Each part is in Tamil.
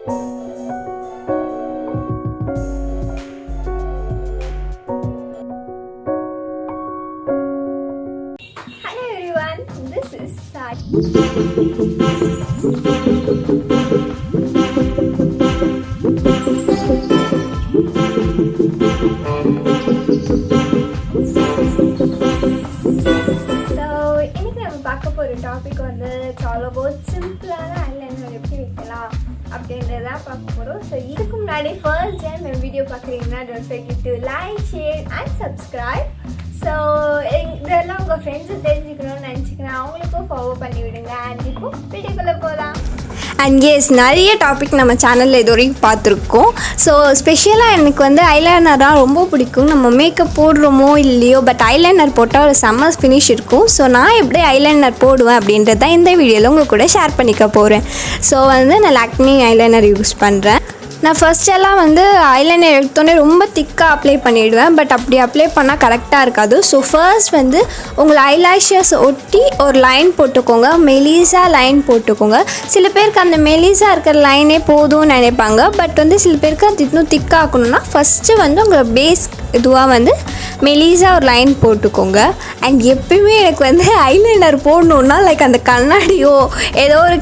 Hello everyone, this is Saii. Topic வந்து இட்ஸ் ஆல் அபவுட் சிம்பிளான ஐலைனர் எப்படி வைக்கலாம் அப்படின்றத பார்க்க போகிறோம். ஸோ இதுக்கு முன்னாடி ஃபர்ஸ்ட் டைம் என் வீடியோ பார்க்குறீங்கன்னா don't forget to like, share and subscribe. So இதெல்லாம் உங்கள் ஃப்ரெண்ட்ஸை தெரிஞ்சுக்கணும்னு நினச்சிக்கிறேன், அவங்களுக்கும் ஃபாலோ பண்ணி விடுங்க. அண்ட் இப்போ வீடியோக்குள்ளே போகலாம். அண்ட் எஸ், நிறைய டாபிக் நம்ம சேனலில் இது வரைக்கும் பார்த்துருக்கோம். ஸோ ஸ்பெஷலாக எனக்கு வந்து ஐலைனர்லாம் ரொம்ப பிடிக்கும். நம்ம மேக்கப் போடுறோமோ இல்லையோ, பட் ஐலைனர் போட்டால் ஒரு செம்ம ஃபினிஷ் இருக்கும். ஸோ நான் எப்படி ஐலைனர் போடுவேன் அப்படின்றத இந்த வீடியோவில் உங்கள் கூட ஷேர் பண்ணிக்க போகிறேன். ஸோ வந்து நான் லாக்மி ஐலைனர் யூஸ் பண்ணுறேன். நான் ஃபஸ்ட்டெல்லாம் வந்து ஐலைனர் எடுத்தோடனே ரொம்ப திக்காக அப்ளை பண்ணிவிடுவேன். பட் அப்படி அப்ளை பண்ணால் கரெக்டாக இருக்காது. ஸோ ஃபர்ஸ்ட் வந்து உங்களை ஐலாஷஸ் ஒட்டி ஒரு லைன் போட்டுக்கோங்க, மெலிசாக லைன் போட்டுக்கோங்க. சில பேருக்கு அந்த மெலிசாக இருக்கிற லைனே போதும்னு நினைப்பாங்க. பட் வந்து சில பேருக்கு அது இன்னும் திக்காகணுன்னா ஃபஸ்ட்டு வந்து உங்களை பேஸ் இதுவாக வந்து மெலிசாக ஒரு லைன் போட்டுக்கோங்க. அண்ட் எப்பயுமே எனக்கு வந்து ஐலைனர் போடணுன்னா லைக் அந்த கண்ணாடியோ ஏதோ ஒரு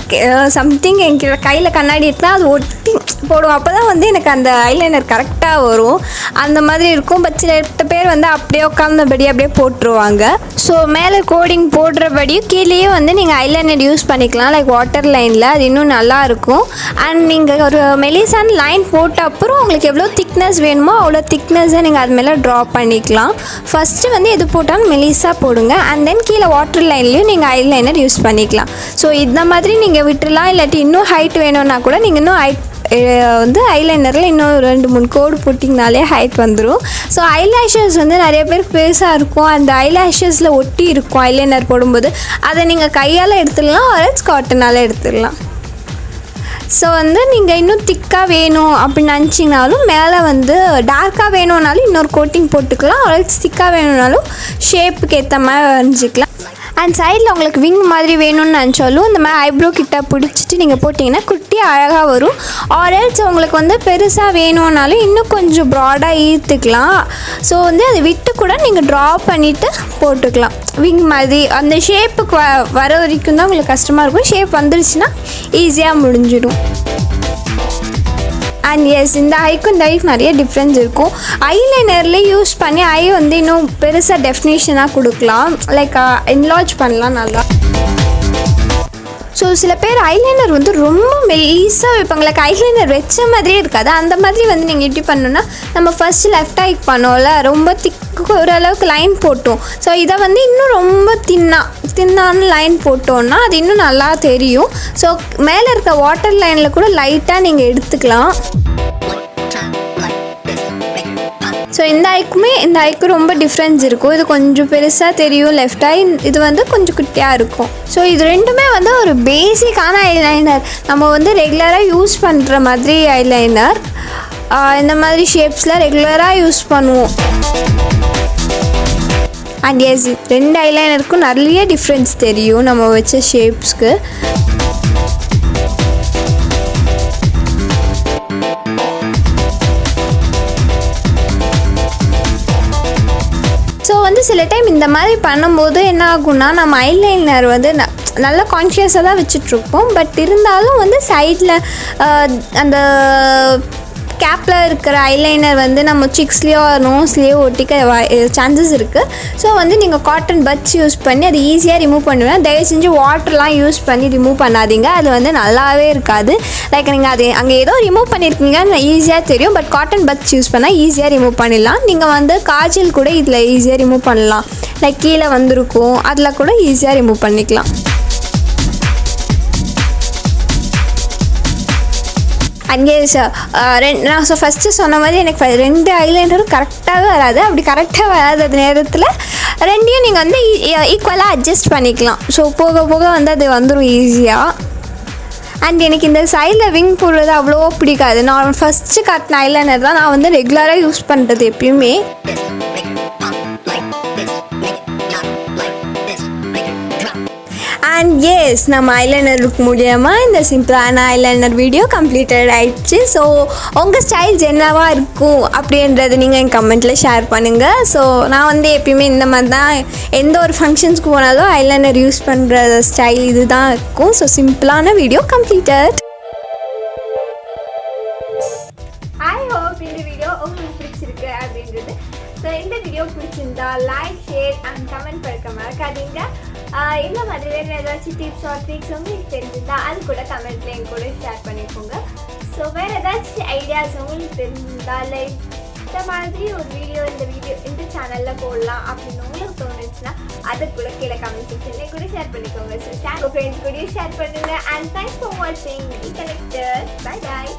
சம்திங் என்கிட்ட கையில் கண்ணாடி இருந்தால் அது ஒட்டி போடுவோம். அப்போ தான் வந்து எனக்கு அந்த ஐலைனர் கரெக்டாக வரும். அந்த மாதிரி இருக்கும். பட் சில பேர் வந்து அப்படியே உட்காந்தபடி அப்படியே போட்டுருவாங்க. ஸோ மேலே கோடிங் போடுறபடியும் கீழேயே வந்து நீங்கள் ஐலைனர் யூஸ் பண்ணிக்கலாம், லைக் வாட்டர் லைனில். அது இன்னும் நல்லாயிருக்கும். அண்ட் நீங்கள் ஒரு மெலிசான லைன் போட்ட அப்புறம் உங்களுக்கு எவ்வளோ திக்னஸ் வேணுமோ அவ்வளோ திக்னஸை நீங்கள் அது மேலே ட்ரா பண்ணிக்கலாம். ஃபஸ்ட்டு வந்து எது போட்டாலும் மெலிசாக போடுங்க. அண்ட் தென் கீழே வாட்டர் லைன்லேயும் நீங்கள் ஐலைனர் யூஸ் பண்ணிக்கலாம். ஸோ இந்த மாதிரி நீங்கள் விட்டுடலாம். இல்லாட்டி இன்னும் ஹைட் வேணும்னா கூட நீங்கள் இன்னும் ஹைட் வந்து ஐலைனரில் இன்னும் 2-3 கோடு போட்டிங்கனாலே ஹைட் வந்துடும். ஸோ ஐலாஷஸ் வந்து நிறைய பேருக்கு பெருசாக இருக்கும். அந்த ஐலாஷஸில் ஒட்டி இருக்கும் ஐலைனர் போடும்போது. அதை நீங்கள் கையால் எடுத்துடலாம், ஆரல்ஸ் காட்டனால் எடுத்துடலாம். ஸோ வந்து நீங்கள் இன்னும் திக்காக வேணும் அப்படின்னு நினச்சிங்கனாலும் மேலே வந்து டார்க்காக வேணும்னாலும் இன்னொரு கோட்டிங் போட்டுக்கலாம், ஆரல்ஸ் திக்காக வேணும்னாலும் ஷேப்புக்கு ஏற்ற மாதிரி வரைஞ்சிக்கலாம். அண்ட் சைடில் உங்களுக்கு விங் மாதிரி வேணும்னு நினச்சாலும் இந்த மாதிரி ஐப்ரோ கிட்ட பிடிச்சிட்டு நீங்கள் போட்டிங்கன்னா குட்டியாக அழகாக வரும். ஆரல்ஸ் உங்களுக்கு வந்து பெருசாக வேணும்னாலும் இன்னும் கொஞ்சம் ப்ராடாக ஈர்த்துக்கலாம். ஸோ வந்து அதை விட்டு கூட நீங்கள் ட்ரா பண்ணிவிட்டு போட்டுக்கலாம். விங் மாதிரி அந்த ஷேப்புக்கு வர வரைக்கும் தான் உங்களுக்கு கஷ்டமாக இருக்கும். ஷேப் வந்துருச்சுன்னா ஈஸியாக முடிஞ்சிடும். அண்ட் எஸ், இந்த ஐக்கும் இந்த ஐக்கு நிறைய டிஃப்ரென்ஸ் இருக்கும். ஐலைனரில் யூஸ் பண்ணி ஐ வந்து இன்னும் பெருசாக டெஃபினேஷனாக கொடுக்கலாம், லைக் என்லார்ஜ் பண்ணலாம் நல்லா. ஸோ சில பேர் ஐலைனர் வந்து ரொம்ப மெலிசாக வைப்பாங்க, லைக் ஐலைனர் வச்ச மாதிரியே இருக்காது. அந்த மாதிரி வந்து நீங்கள் எப்படி பண்ணணுன்னா, நம்ம ஃபஸ்ட்டு லெஃப்ட் ஐக்கு பண்ணோம்ல, ரொம்ப திக்கு ஓரளவுக்கு லைன் போட்டோம். ஸோ இதை வந்து இன்னும் ரொம்ப தின்னான லைன் போட்டோன்னா அது இன்னும் நல்லா தெரியும். ஸோ மேலே இருக்க வாட்டர் லைனில் கூட லைட்டாக நீங்கள் எடுத்துக்கலாம். ஸோ இந்த ஐக்கும் ரொம்ப டிஃப்ரென்ஸ் இருக்கும். இது கொஞ்சம் பெருசாக தெரியும் லெஃப்ட் ஐ, இது வந்து கொஞ்சம் குட்டியாக இருக்கும். ஸோ இது ரெண்டுமே வந்து ஒரு பேசிக்கான ஐலைனர், நம்ம வந்து ரெகுலராக யூஸ் பண்ணுற மாதிரி ஐலைனர். இந்த மாதிரி ஷேப்ஸில் ரெகுலராக யூஸ் பண்ணுவோம். அண்ட் எஸ், 2 ஐலைனருக்கும் நிறைய டிஃப்ரென்ஸ் தெரியும் நம்ம வச்ச ஷேப்ஸ்க்கு. ஸோ வந்து சில டைம் இந்த மாதிரி பண்ணும்போது என்ன ஆகும்னா, நம்ம ஐலைனர் வந்து நல்லா கான்ஷியஸாக தான் வச்சிட்ருப்போம். பட் இருந்தாலும் வந்து சைடில் அந்த கேப்பில் இருக்கிற ஐலைனர் வந்து நம்ம சிக்ஸ்லேயோ நோஸ்லேயோ ஒட்டிக்க சான்சஸ் இருக்குது. ஸோ வந்து நீங்கள் காட்டன் பட்ஸ் யூஸ் பண்ணி அது ஈஸியாக ரிமூவ் பண்ணுவேன். தயவு செஞ்சு வாட்டர்லாம் யூஸ் பண்ணி ரிமூவ் பண்ணாதீங்க, அது வந்து நல்லாவே இருக்காது. லைக் நீங்கள் அது அங்கே ஏதோ ரிமூவ் பண்ணியிருக்கீங்கன்னு ஈஸியாக தெரியும். பட் காட்டன் பட்ஸ் யூஸ் பண்ணால் ஈஸியாக ரிமூவ் பண்ணிடலாம். நீங்கள் வந்து காஜல் கூட இதில் ஈஸியாக ரிமூவ் பண்ணலாம். லைக் கீழே வந்திருக்கும், அதில் கூட ஈஸியாக ரிமூவ் பண்ணிக்கலாம். அங்கே நான் ஃபஸ்ட்டு சொன்ன மாதிரி எனக்கு 2 ஐலைனரும் கரெக்டாகவே வராது. அப்படி கரெக்டாக வராத நேரத்தில் 2யும் நீங்கள் வந்து ஈக்குவலாக அட்ஜஸ்ட் பண்ணிக்கலாம். ஸோ போக போக வந்து அது வந்துடும் ஈஸியாக. அண்ட் எனக்கு இந்த சைடில் விங் போடுறது அவ்வளோ பிடிக்காது. நான் ஃபஸ்ட்டு காட்டின ஐலைனர் தான் நான் வந்து ரெகுலராக யூஸ் பண்ணுறது எப்பயுமே. அண்ட் எஸ் நம்ம ஐலைனர் லுக் மூலியமாக இந்த சிம்பிளான ஐலைனர் வீடியோ கம்ப்ளீட்டட் ஆயிடுச்சு. ஸோ உங்கள் ஸ்டைல்ஸ் என்னவாக இருக்கும் அப்படின்றது நீங்கள் என் கமெண்ட்டில் ஷேர் பண்ணுங்கள். ஸோ நான் வந்து எப்பயுமே இந்த மாதிரி தான் எந்த ஒரு ஃபங்க்ஷன்ஸ்க்கு போனாலும் ஐலைனர் யூஸ் பண்ணுற ஸ்டைல் இது தான் இருக்கும். ஸோ சிம்பிளான வீடியோ கம்ப்ளீட்டட். ஐ ஹோப் இந்த வீடியோ உங்களுக்கு பிடிச்சிருக்கு அப்படின்றது. ஸோ இந்த வீடியோ பிடிச்சிருந்தா லைக், ஷேர் அண்ட் கமெண்ட் பண்ண மறக்காதீங்க. இந்த மாதிரி வேறு ஏதாச்சும் டிப்ஸ் ஆர் ட்ரிக்ஸ் உங்களுக்கு தெரிஞ்சிருந்தா அது கூட கமெண்ட்ல என் கூட ஷேர் பண்ணிக்கோங்க. ஸோ வேறு ஏதாச்சும் ஐடியாஸ் உங்களுக்கு தெரிஞ்சிருந்தா லைக் இந்த மாதிரி ஒரு வீடியோ இந்த சேனலில் போடலாம் அப்படின்னு உங்களுக்கு தோணுச்சுன்னா அதை கூட கீழே கமெண்ட் செக்ஷன்லேயே கூட ஷேர் பண்ணிக்கோங்க. ஸோ உங்கள் ஃப்ரெண்ட்ஸ் கூடயும் ஷேர் பண்ணுங்க. அண்ட் தேங்க்ஸ் ஃபார் வாட்சிங். Be connected. Bye bye.